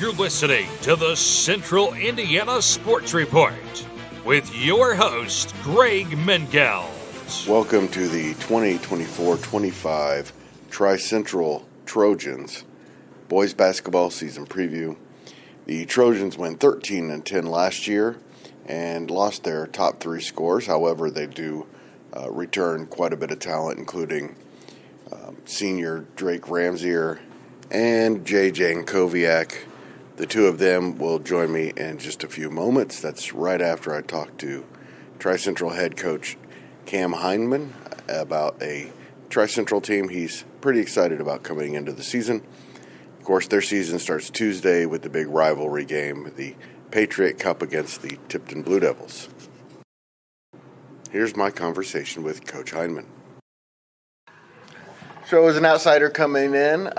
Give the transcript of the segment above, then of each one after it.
You're listening to the Central Indiana Sports Report with your host, Greg Mengels. Welcome to the 2024-25 Tri-Central Trojans boys basketball season preview. The Trojans went 13-10 last year and lost their top three scores. However, they do return quite a bit of talent, including senior Drake Ramseyer and Jay Jankoviak. The two of them will join me in just a few moments. That's right after I talk to Tri-Central head coach Cam Hindman about a Tri-Central team he's pretty excited about coming into the season. Of course, their season starts Tuesday with the big rivalry game, the Patriot Cup against the Tipton Blue Devils. Here's my conversation with Coach Hindman. So as an outsider coming in,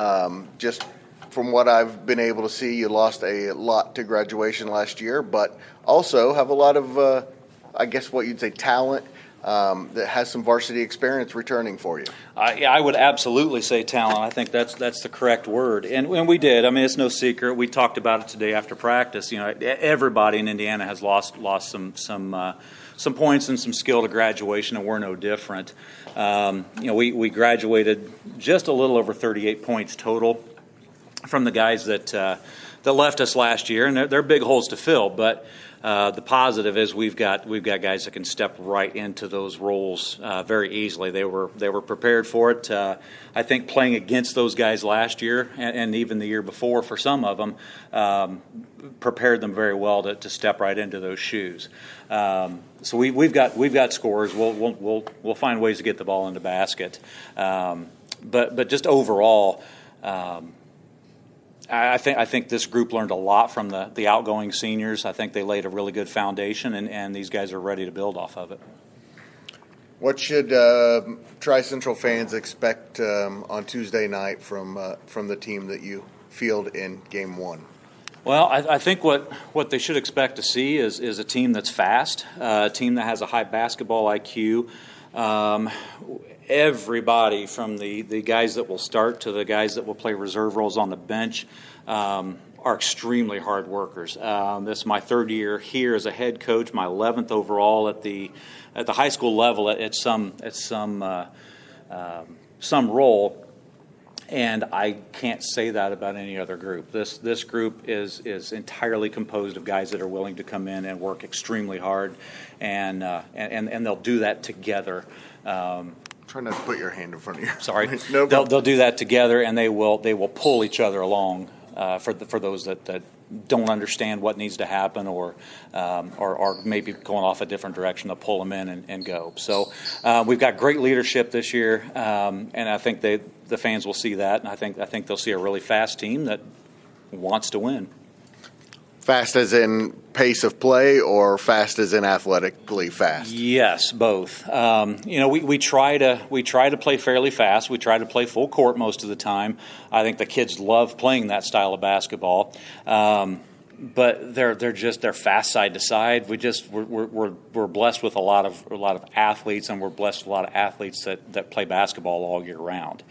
just from what I've been able to see, you lost a lot to graduation last year, but also have a lot of, I guess what you'd say, talent that has some varsity experience returning for you. Yeah, I would absolutely say talent. I think that's the correct word, and we did. I mean, it's no secret. We talked about it today after practice. You know, everybody in Indiana has lost some points and some skill to graduation, and we're no different. We graduated just a little over 38 points total from the guys that left us last year, and they're big holes to fill. But the positive is we've got guys that can step right into those roles very easily. They were prepared for it. I think playing against those guys last year and even the year before for some of them prepared them very well to step right into those shoes. So we've got scorers. We'll find ways to get the ball in the basket. But just overall. I think this group learned a lot from the outgoing seniors. I think they laid a really good foundation, and these guys are ready to build off of it. What should Tri-Central fans expect on Tuesday night from the team that you field in Game 1? Well, I think what they should expect to see is a team that's fast, a team that has a high basketball IQ. Everybody from the guys that will start to the guys that will play reserve roles on the bench are extremely hard workers. This is my third year here as a head coach, my 11th overall at the high school level at some role, and I can't say that about any other group. This group is entirely composed of guys that are willing to come in and work extremely hard, and they'll do that together. Try not to put your hand in front of you. Sorry. No, they'll do that together, and they will pull each other along for those that don't understand what needs to happen or maybe going off a different direction. They'll pull them in and go. So we've got great leadership this year, and I think the fans will see that, and I think they'll see a really fast team that wants to win. Fast as in pace of play, or fast as in athletically fast? Yes, both. We try to play fairly fast. We try to play full court most of the time. I think the kids love playing that style of basketball. But they're fast side to side. We're blessed with a lot of athletes, and we're blessed with a lot of athletes that play basketball all year round.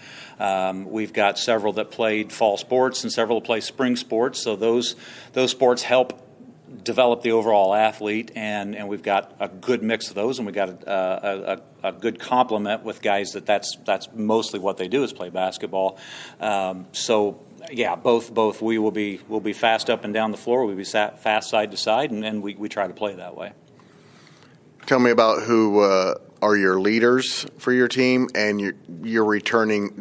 We've got several that played fall sports and several that play spring sports. So those sports help develop the overall athlete, and we've got a good mix of those, and we've got a good complement with guys that's mostly what they do is play basketball. Yeah, both. We will be fast up and down the floor. We'll be fast side to side, and we try to play that way. Tell me about who are your leaders for your team and your returning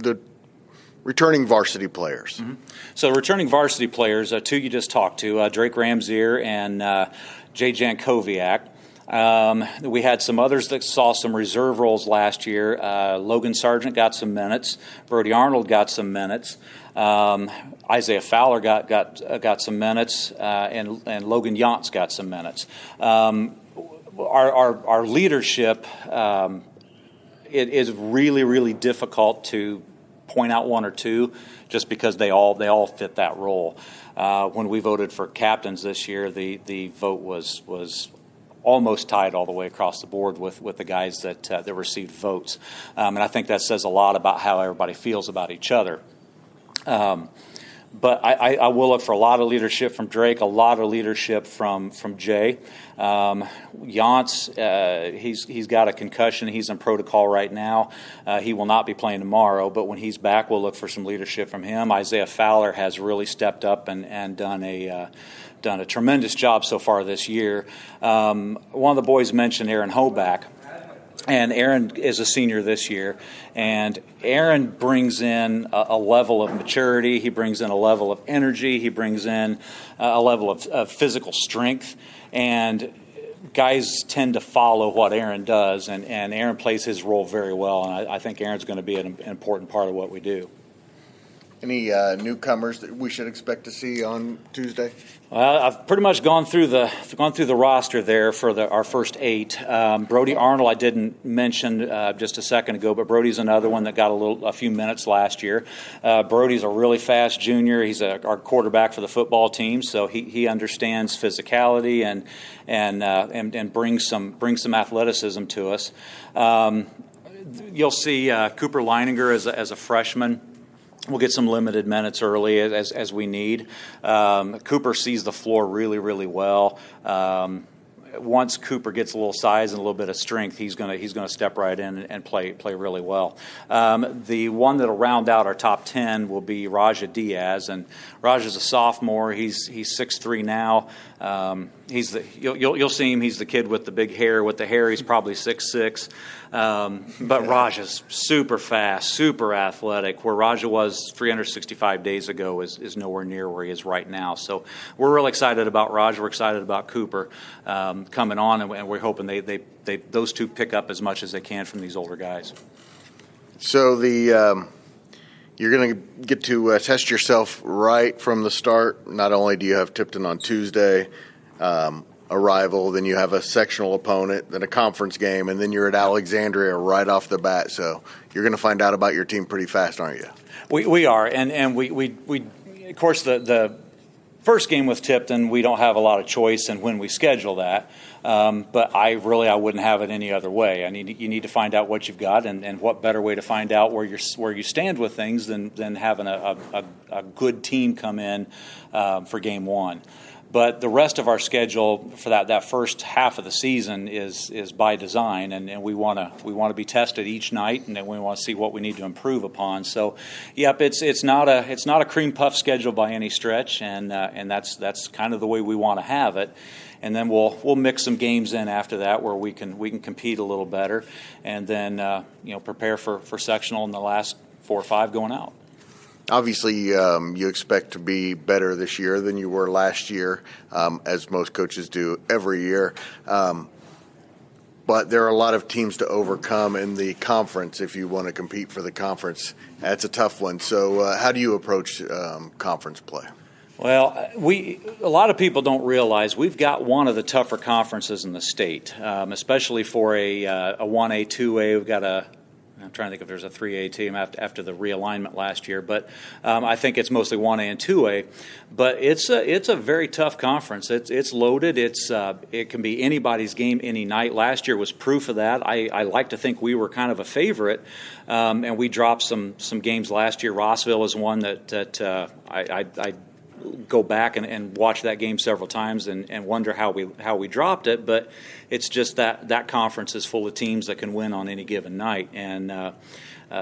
varsity players. Mm-hmm. So returning varsity players, two you just talked to, Drake Ramseyer and Jay Jankoviak. We had some others that saw some reserve roles last year. Logan Sargent got some minutes. Brody Arnold got some minutes. Isaiah Fowler got some minutes, and Logan Yantz got some minutes. Our leadership, it is really, really difficult to point out one or two just because they all fit that role. When we voted for captains this year, the vote was almost tied all the way across the board with the guys that received votes. And I think that says a lot about how everybody feels about each other. But I will look for a lot of leadership from Drake, a lot of leadership from Jay. Yance, he's got a concussion. He's in protocol right now. He will not be playing tomorrow, but when he's back, we'll look for some leadership from him. Isaiah Fowler has really stepped up and done a tremendous job so far this year. One of the boys mentioned Aaron Hoback. And Aaron is a senior this year, and Aaron brings in a level of maturity. He brings in a level of energy. He brings in a level of physical strength, and guys tend to follow what Aaron does, and Aaron plays his role very well, and I think Aaron's going to be an important part of what we do. Any newcomers that we should expect to see on Tuesday? Well, I've pretty much gone through the roster there for our first 8. Brody Arnold I didn't mention just a second ago, but Brody's another one that got a few minutes last year. Brody's a really fast junior. He's our quarterback for the football team, so he understands physicality and brings some athleticism to us. You'll see Cooper Leininger as a freshman. We'll get some limited minutes early as we need. Cooper sees the floor really, really well. Once Cooper gets a little size and a little bit of strength, he's going to step right in and play really well. The one that'll round out our top 10 will be Raja Diaz, and Raja's a sophomore. He's 6'3" now. You'll see him. He's the kid with the big hair. With the hair, he's probably 6'6". But Raja's super fast, super athletic. Where Raja was 365 days ago is nowhere near where he is right now. So we're real excited about Raja. We're excited about Cooper coming on, and we're hoping those two pick up as much as they can from these older guys. So you're going to get to test yourself right from the start. Not only do you have Tipton on Tuesday, a rival, then you have a sectional opponent, then a conference game, and then you're at Alexandria right off the bat. So you're going to find out about your team pretty fast, aren't you? We are, and we of course the first game with Tipton, we don't have a lot of choice in when we schedule that. But I wouldn't have it any other way. You need to find out what you've got, and what better way to find out where you stand with things than having a good team come in for game one. But the rest of our schedule for that first half of the season is by design, and we want to be tested each night, and then we want to see what we need to improve upon. So, yep, it's not a cream puff schedule by any stretch, and that's kind of the way we want to have it. And then we'll mix some games in after that where we can compete a little better, and then prepare for sectional in the last 4 or 5 going out. Obviously, you expect to be better this year than you were last year, as most coaches do every year. But there are a lot of teams to overcome in the conference if you want to compete for the conference. That's a tough one. So how do you approach conference play? Well, a lot of people don't realize we've got one of the tougher conferences in the state, especially for a 1A, 2A. We've got I'm trying to think if there's a 3A team after the realignment last year, but I think it's mostly 1A and 2A. But it's a very tough conference. It's loaded. It can be anybody's game any night. Last year was proof of that. I like to think we were kind of a favorite, and we dropped some games last year. Rossville is one that I go back and watch that game several times and wonder how we dropped it, but it's just that conference is full of teams that can win on any given night, and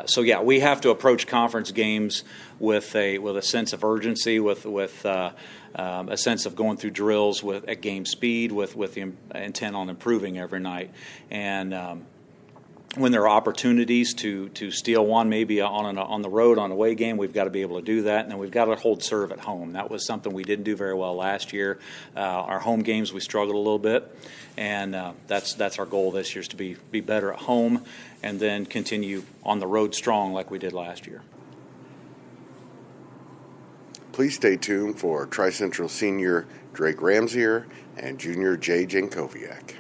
so we have to approach conference games with a sense of urgency, with a sense of going through drills at game speed, with the intent on improving every night, and when there are opportunities to steal one, maybe on the road on a away game, we've got to be able to do that, and then we've got to hold serve at home. That was something we didn't do very well last year. Our home games we struggled a little bit, and that's our goal this year is to be better at home, and then continue on the road strong like we did last year. Please stay tuned for Tri-Central senior Drake Ramseyer and junior Jay Jankoviak.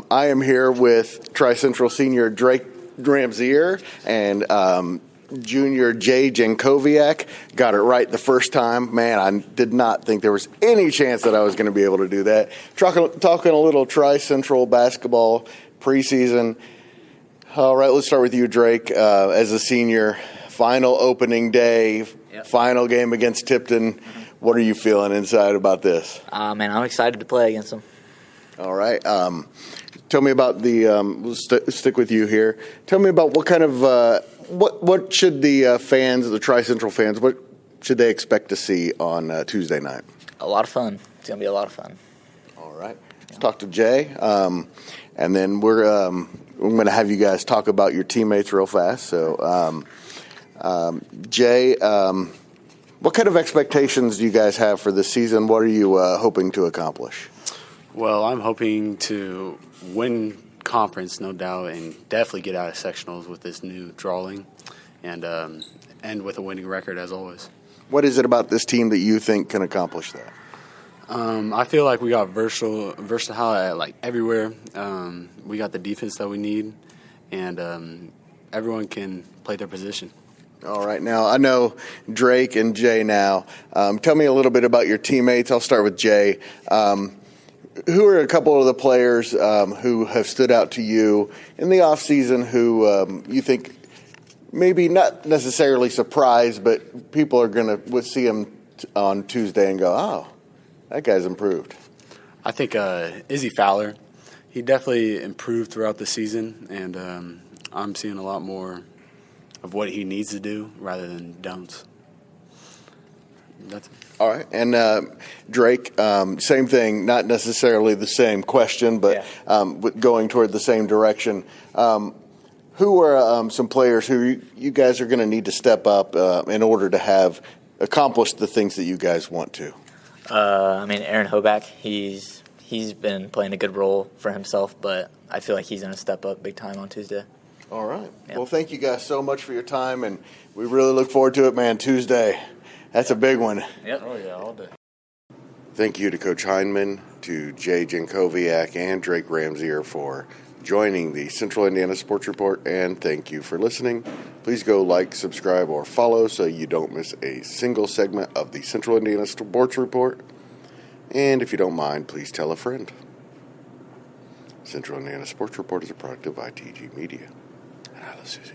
I am here with Tri-Central senior Drake Ramseyer and junior Jay Jankoviak. Got it right the first time. Man, I did not think there was any chance that I was going to be able to do that. Talking a little Tri-Central basketball preseason. All right, let's start with you, Drake. As a senior, final opening day, Yep. Final game against Tipton. What are you feeling inside about this? Man, I'm excited to play against them. All right. Tell me about the we'll stick with you here. Tell me about what kind of what should the fans, the Tri-Central fans, what should they expect to see on Tuesday night? A lot of fun. It's going to be a lot of fun. All right. Let's talk to Jay, and then we're going to have you guys talk about your teammates real fast. So, Jay, what kind of expectations do you guys have for this season? What are you hoping to accomplish? Well, I'm hoping to win conference, no doubt, and definitely get out of sectionals with this new drawing, and end with a winning record as always. What is it about this team that you think can accomplish that? I feel like we got versatile at like everywhere. We got the defense that we need, and everyone can play their position. All right. Now, I know Drake and Jay now. Tell me a little bit about your teammates. I'll start with Jay. Who are a couple of the players who have stood out to you in the offseason who you think maybe not necessarily surprised, but people are going to see them on Tuesday and go, oh, that guy's improved? I think Izzy Fowler, he definitely improved throughout the season, and I'm seeing a lot more of what he needs to do rather than don'ts. That's it. All right. And Drake, same thing, not necessarily the same question, but going toward the same direction. Who are some players who you guys are going to need to step up in order to have accomplished the things that you guys want to? Aaron Hoback, he's been playing a good role for himself, but I feel like he's going to step up big time on Tuesday. All right. Yep. Well, thank you guys so much for your time, and we really look forward to it, man. Tuesday. That's a big one. Yep. Oh, yeah, all day. Thank you to Coach Hindman, to Jay Jankoviak, and Drake Ramseyer for joining the Central Indiana Sports Report, and thank you for listening. Please go like, subscribe, or follow so you don't miss a single segment of the Central Indiana Sports Report. And if you don't mind, please tell a friend. Central Indiana Sports Report is a product of ITG Media. And I love Susie.